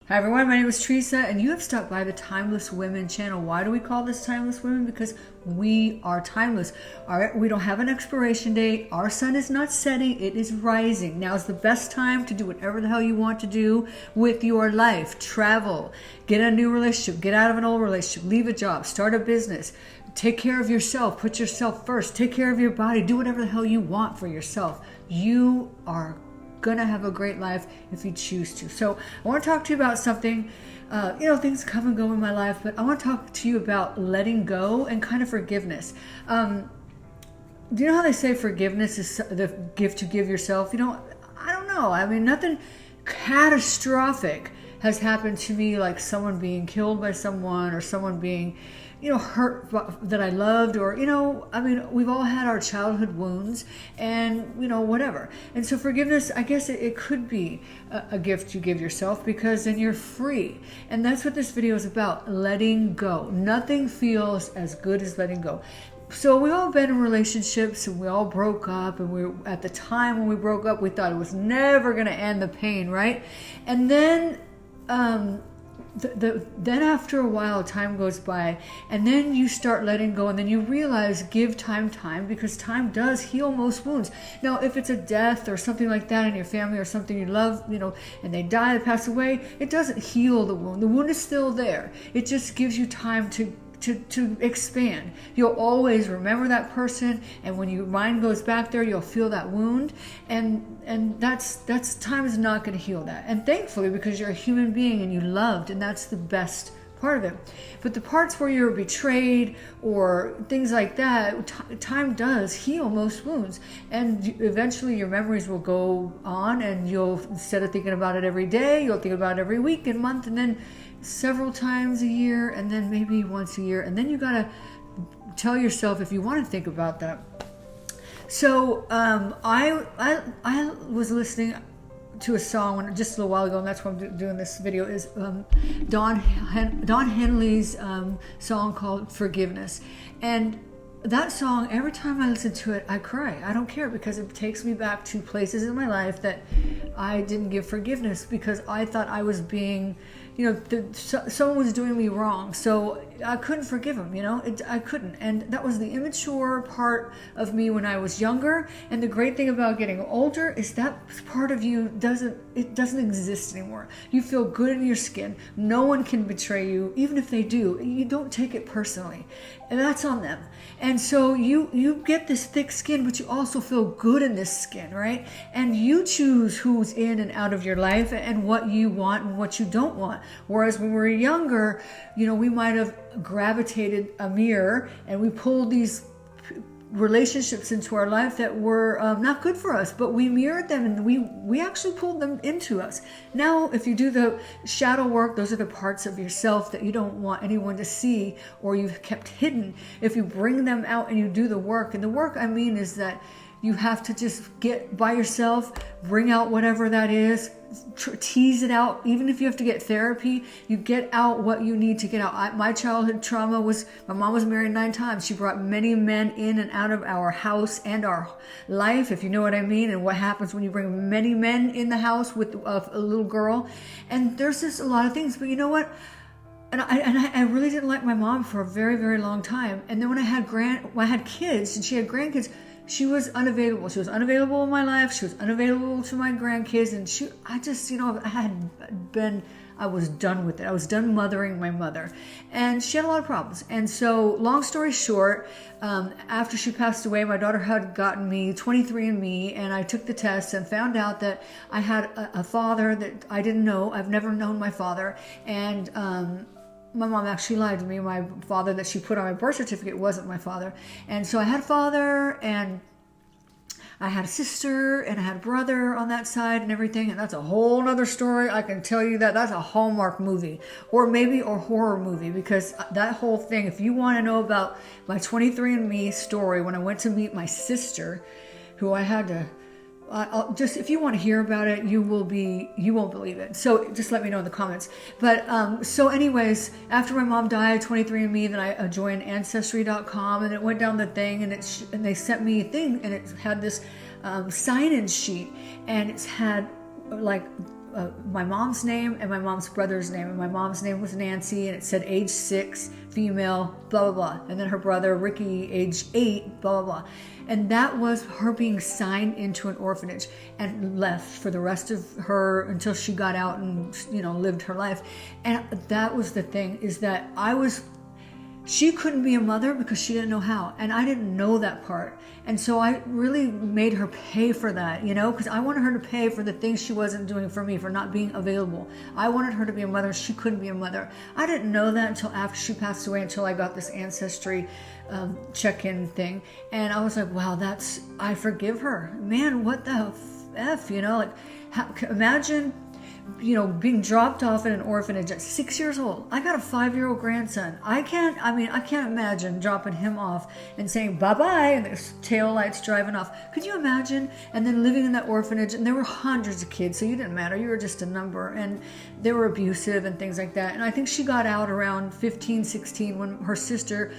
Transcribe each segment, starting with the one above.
Hi everyone, my name is Teresa and you have stopped by the Timeless Women channel. Why do we call this Timeless Women? Because we are timeless. We don't have an expiration date. Our sun is not setting, it is rising. Now is the best time to do whatever the hell you want to do with your life. Travel, get a new relationship, get out of an old relationship, leave a job, start a business, take care of yourself, put yourself first, take care of your body, do whatever the hell you want for yourself. You are gonna have a great life if you choose to. So I want to talk to you about something. Things come and go in my life, but I want to talk to you about letting go and kind of forgiveness. Do you know how they say forgiveness is the gift you give yourself? I don't know. I mean, nothing catastrophic has happened to me, like someone being killed by someone or someone being hurt that I loved, or we've all had our childhood wounds and whatever. And so forgiveness, I guess it could be a gift you give yourself, because then you're free. And that's what this video is about, letting go. Nothing feels as good as letting go. So we all been in relationships and we all broke up, and at the time when we broke up, we thought it was never going to end, the pain, right? And then then after a while, time goes by, and then you start letting go, and then you realize, give time, because time does heal most wounds. Now, if it's a death or something like that in your family, or something you love, and they die, they pass away, it doesn't heal the wound. The wound is still there. It just gives you time to expand. You'll always remember that person, and when your mind goes back there, you'll feel that wound, and that's time is not going to heal that. And thankfully, because you're a human being and you loved, and that's the best part of it. But the parts where you're betrayed or things like that, time does heal most wounds, and eventually your memories will go on, and you'll, instead of thinking about it every day, you'll think about it every week and month, and then several times a year, and then maybe once a year. And then you gotta tell yourself if you want to think about that. So I was listening to a song just a little while ago, and that's why I'm doing this video, is Don Henley's song called Forgiveness. And that song, every time I listen to it, I cry. I don't care, because it takes me back to places in my life that I didn't give forgiveness, because I thought I was being, someone was doing me wrong. So I couldn't forgive him, I couldn't. And that was the immature part of me when I was younger. And the great thing about getting older is that part of you doesn't exist anymore. You feel good in your skin. No one can betray you. Even if they do, you don't take it personally. And that's on them. And so you get this thick skin, but you also feel good in this skin, right? And you choose who's in and out of your life, and what you want and what you don't want. Whereas when we were younger, we might have gravitated a mirror, and we pulled these relationships into our life that were not good for us, but we mirrored them, and we actually pulled them into us. Now, if you do the shadow work, those are the parts of yourself that you don't want anyone to see, or you've kept hidden. If you bring them out and you do the work, and the work I mean is that you have to just get by yourself, bring out whatever that is, tease it out. Even if you have to get therapy, you get out what you need to get out. My childhood trauma was, my mom was married 9 times. She brought many men in and out of our house and our life, if you know what I mean, and what happens when you bring many men in the house with a little girl. And there's just a lot of things. But you know what? And I really didn't like my mom for a very, very long time. And then when I had kids and she had grandkids, she was unavailable. She was unavailable in my life. She was unavailable to my grandkids. And I was done with it. I was done mothering my mother. And she had a lot of problems. And so, long story short, after she passed away, my daughter had gotten me 23andMe, and I took the test and found out that I had a father that I didn't know. I've never known my father. And my mom actually lied to me. My father that she put on my birth certificate wasn't my father. And so I had a father, and I had a sister, and I had a brother on that side and everything. And that's a whole nother story. I can tell you that's a Hallmark movie, or maybe a horror movie, because that whole thing, if you want to know about my 23andMe story, when I went to meet my sister, who I had to, if you want to hear about it, you won't believe it. So just let me know in the comments. But so anyways, after my mom died, 23andMe, then I joined Ancestry.com, and it went down the thing, and they sent me a thing, and it had this sign-in sheet, and it's had like my mom's name and my mom's brother's name. And my mom's name was Nancy, and it said age 6, female, blah, blah, blah. And then her brother, Ricky, age 8, blah, blah, blah. And that was her being signed into an orphanage and left for the rest of her until she got out and, lived her life. And that was the thing, is that she couldn't be a mother because she didn't know how. And I didn't know that part. And so I really made her pay for that, because I wanted her to pay for the things she wasn't doing for me, for not being available. I wanted her to be a mother. She couldn't be a mother. I didn't know that until after she passed away, until I got this Ancestry check-in thing. And I was like, wow, I forgive her. Man, what the F, imagine being dropped off in an orphanage at 6 years old. I got a 5-year-old grandson. I can't imagine dropping him off and saying bye-bye and there's tail lights driving off. Could you imagine? And then living in that orphanage, and there were hundreds of kids, so you didn't matter. You were just a number, and they were abusive and things like that. And I think she got out around 15, 16 when her sister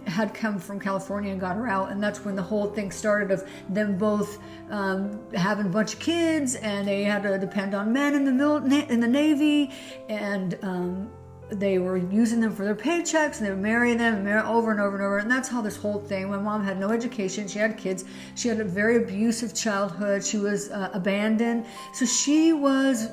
had come from California and got her out, and that's when the whole thing started of them both having a bunch of kids, and they had to depend on men in the Navy, and they were using them for their paychecks, and they would marry them over and over and over. And that's how this whole thing. My mom had no education. She had kids. She had a very abusive childhood. She was abandoned. So she was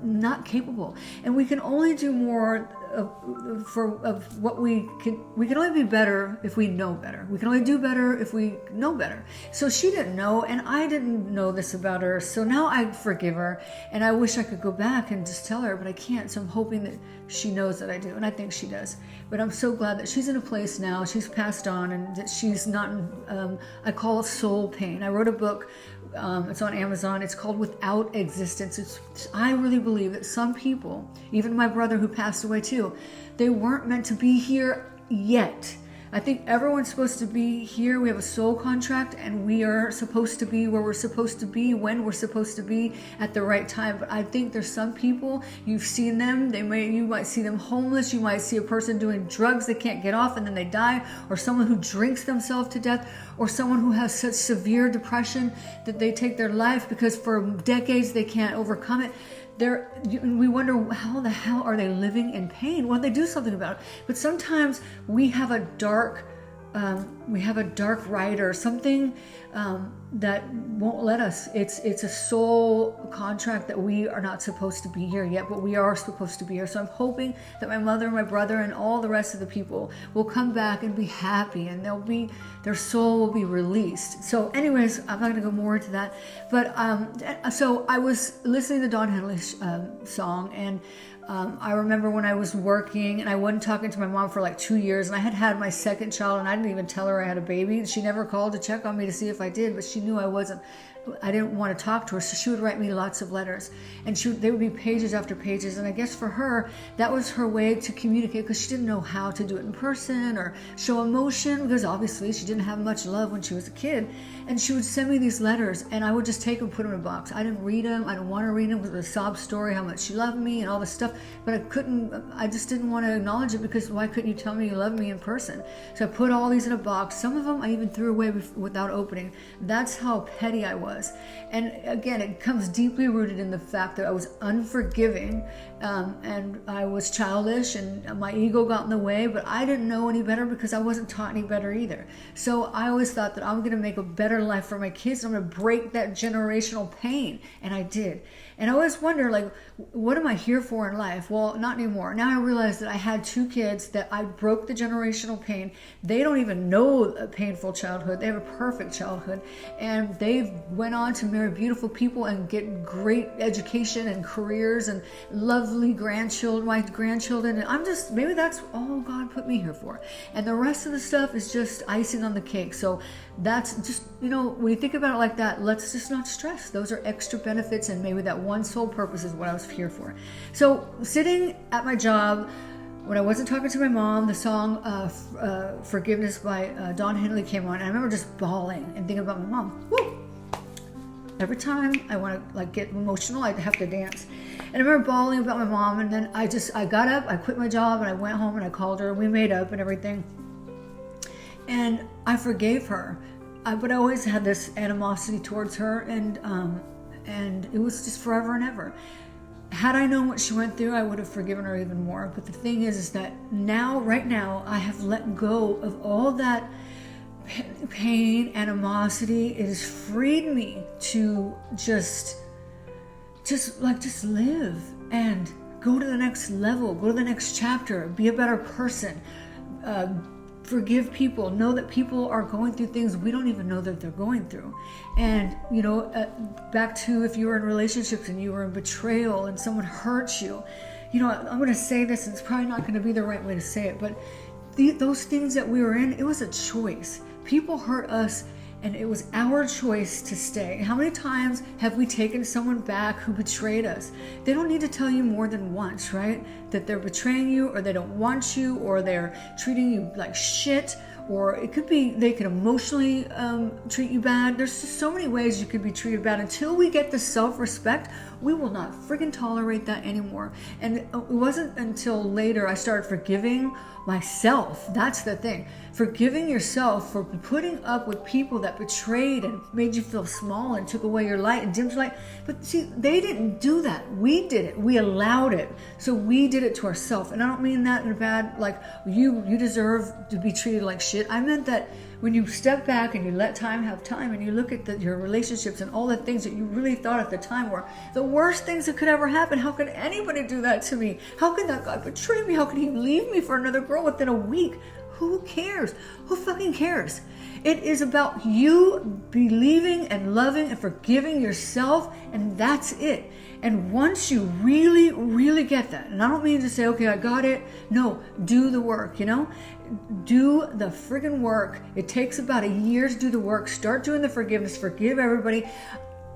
not capable. And we can only do more of what we can only be better if we know better. We can only do better if we know better. So she didn't know, and I didn't know this about her. So now I forgive her, and I wish I could go back and just tell her, but I can't. So I'm hoping that she knows that I do, and I think she does. But I'm so glad that she's in a place now. She's passed on, and that she's not in, I call it soul pain. I wrote a book. It's on Amazon. It's called Without Existence. I really believe that some people, even my brother who passed away too, they weren't meant to be here yet. I think everyone's supposed to be here. We have a soul contract, and we are supposed to be where we're supposed to be, when we're supposed to be, at the right time. But I think there's some people, you've seen them, you might see them homeless, you might see a person doing drugs they can't get off and then they die, or someone who drinks themselves to death, or someone who has such severe depression that they take their life because for decades they can't overcome it. We wonder, how the hell are they living in pain? Well, they do something about it. But sometimes we have a dark ride or something that won't let us. It's a soul contract that we are not supposed to be here yet, but we are supposed to be here. So I'm hoping that my mother, my brother, and all the rest of the people will come back and be happy, and their soul will be released. So anyways, I'm not going to go more into that. But so I was listening to the Don Henley song, and I remember when I was working and I wasn't talking to my mom for like 2 years, and I had my second child, and I didn't even tell her I had a baby. She never called to check on me to see if I did, but she knew I didn't want to talk to her, so she would write me lots of letters, and they would be pages after pages. And I guess for her, that was her way to communicate, because she didn't know how to do it in person or show emotion, because obviously she didn't have much love when she was a kid. And she would send me these letters, and I would just take them and put them in a box. I didn't read them. I didn't want to read them. It was a sob story, how much she loved me and all this stuff, but I just didn't want to acknowledge it, because why couldn't you tell me you love me in person? So I put all these in a box. Some of them I even threw away without opening. That's how petty I was. And again, it comes deeply rooted in the fact that I was unforgiving, and I was childish, and my ego got in the way, but I didn't know any better because I wasn't taught any better either. So I always thought that I'm going to make a better life for my kids. I'm going to break that generational pain, and I did. And I always wonder, like, what am I here for in life? Well, not anymore. Now I realize that I had 2 kids that I broke the generational pain. They don't even know a painful childhood. They have a perfect childhood. And they went on to marry beautiful people and get great education and careers and lovely grandchildren, my grandchildren. And maybe that's all God put me here for. And the rest of the stuff is just icing on the cake. So that's just, when you think about it like that, let's just not stress. Those are extra benefits, and maybe that one sole purpose is what I was here for. So sitting at my job, when I wasn't talking to my mom, the song Forgiveness by Don Henley came on, and I remember just bawling and thinking about my mom. Woo! Every time I want to get emotional, I have to dance. And I remember bawling about my mom, and then I got up, I quit my job, and I went home and I called her, and we made up and everything. And I forgave her, but I always had this animosity towards her, and and it was just forever and ever. Had I known what she went through, I would have forgiven her even more. But the thing is that now, right now, I have let go of all that pain, animosity. It has freed me to just live and go to the next level, go to the next chapter, be a better person, forgive people, know that people are going through things we don't even know that they're going through. And, back to if you were in relationships and you were in betrayal and someone hurt you, I'm going to say this, and it's probably not going to be the right way to say it, but those things that we were in, it was a choice. People hurt us, and it was our choice to stay. How many times have we taken someone back who betrayed us? They don't need to tell you more than once, right? That they're betraying you, or they don't want you, or they're treating you like shit, or it could be they could emotionally treat you bad. There's just so many ways you could be treated bad. Until we get the self-respect, we will not freaking tolerate that anymore. And it wasn't until later I started forgiving myself. That's the thing. Forgiving yourself for putting up with people that betrayed and made you feel small and took away your light and dimmed your light. But see, they didn't do that. We did it. We allowed it. So we did it to ourselves. And I don't mean that in a bad, like, you deserve to be treated like shit. I meant that when you step back and you let time have time and you look at your relationships and all the things that you really thought at the time were the worst things that could ever happen. How could anybody do that to me? How could that guy betray me? How could he leave me for another girl within a week? Who cares? Who fucking cares? It is about you believing and loving and forgiving yourself, and that's it. And once you really, really get that, and I don't mean to say, okay, I got it. No, do the work, Do the friggin' work. It takes about a year to do the work. Start doing the forgiveness. Forgive everybody.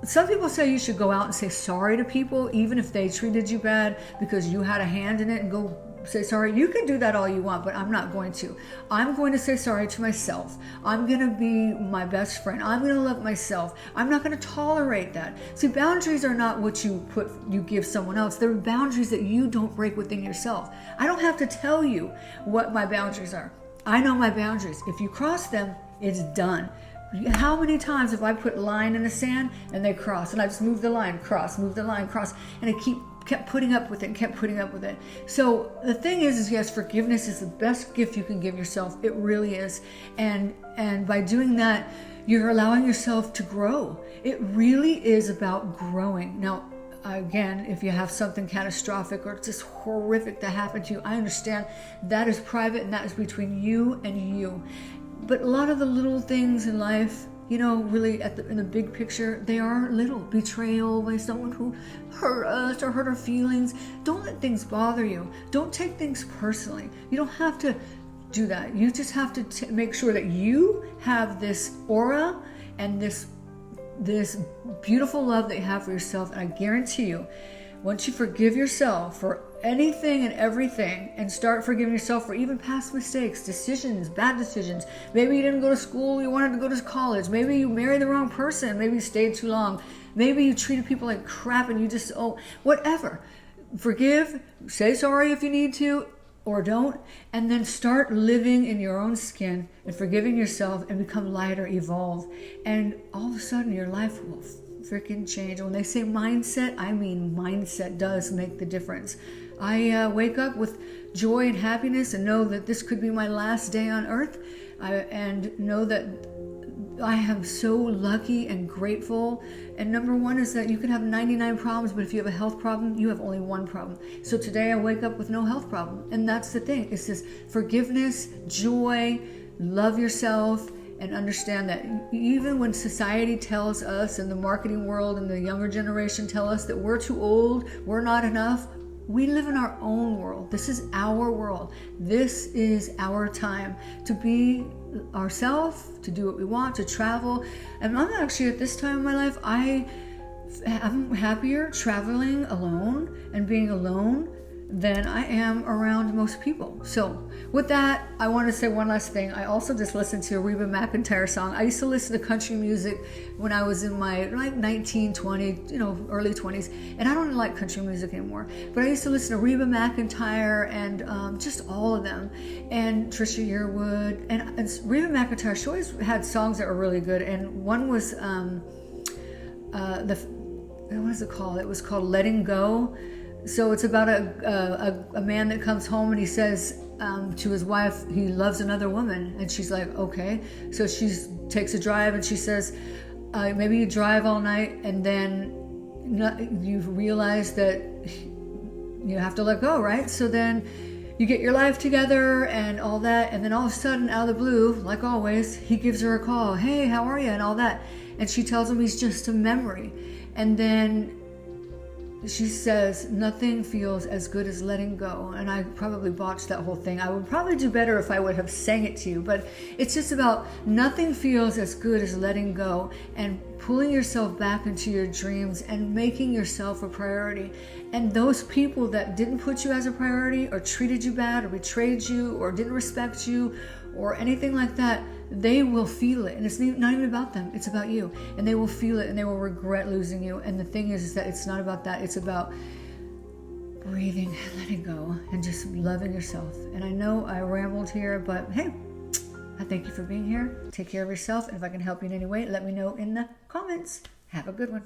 Some people say you should go out and say sorry to people, even if they treated you bad, because you had a hand in it, and go say sorry. You can do that all you want, but I'm not going to. I'm going to say sorry to myself. I'm going to be my best friend. I'm going to love myself. I'm not going to tolerate that. See, boundaries are not what you give someone else. They're boundaries that you don't break within yourself. I don't have to tell you what my boundaries are. I know my boundaries. If you cross them, it's done. How many times have I put line in the sand and they cross, and I just move the line, cross, move the line, cross, and I kept putting up with it. So the thing is yes, forgiveness is the best gift you can give yourself. It really is. And by doing that, you're allowing yourself to grow. It really is about growing. Now, again, if you have something catastrophic or just horrific that happened to you, I understand that is private and that is between you and you. But a lot of the little things in life, really in the big picture, they are little. Betrayal by someone who hurt us or hurt our feelings. Don't let things bother you. Don't take things personally. You don't have to do that. You just have to make sure that you have this aura and this beautiful love that you have for yourself. And I guarantee you, once you forgive yourself for anything and everything, and start forgiving yourself for even past mistakes, decisions, bad decisions. Maybe you didn't go to school, you wanted to go to college. Maybe you married the wrong person. Maybe you stayed too long. Maybe you treated people like crap and you just, whatever. Forgive, say sorry if you need to, or don't, and then start living in your own skin and forgiving yourself and become lighter, evolve. And all of a sudden your life will freaking change. When they say mindset, I mean mindset does make the difference. I wake up with joy and happiness and know that this could be my last day on earth, and know that I am so lucky and grateful. And number one is that you can have 99 problems, but if you have a health problem, you have only one problem. So today I wake up with no health problem. And that's the thing. It's this forgiveness, joy, love yourself, and understand that even when society tells us, and the marketing world and the younger generation tell us that we're too old, we're not enough, we live in our own world. This is our world. This is our time to be ourselves, to do what we want, to travel. And I'm actually, at this time in my life, I'm happier traveling alone and being alone than I am around most people. So with that, I want to say one last thing. I also just listened to a Reba McEntire song. I used to listen to country music when I was in my 19, 20, early 20s, and I don't like country music anymore. But I used to listen to Reba McEntire and just all of them, and Trisha Yearwood, and Reba McEntire. She always had songs that were really good, and one was what is it called? It was called Letting Go. So it's about a man that comes home and he says to his wife he loves another woman, and she's like, okay. So she takes a drive and she says, maybe you drive all night and then you realize that you have to let go, right? So then you get your life together and all that, and then all of a sudden, out of the blue, like always, he gives her a call. Hey, how are you? And all that. And she tells him he's just a memory. And then she says, nothing feels as good as letting go. And I probably botched that whole thing. I would probably do better if I would have sang it to you. But it's just about nothing feels as good as letting go and pulling yourself back into your dreams and making yourself a priority. And those people that didn't put you as a priority or treated you bad or betrayed you or didn't respect you or anything like that, they will feel it. And it's not even about them. It's about you. And they will feel it and they will regret losing you. And the thing is that it's not about that. It's about breathing and letting go and just loving yourself. And I know I rambled here, but hey, I thank you for being here. Take care of yourself. And if I can help you in any way, let me know in the comments. Have a good one.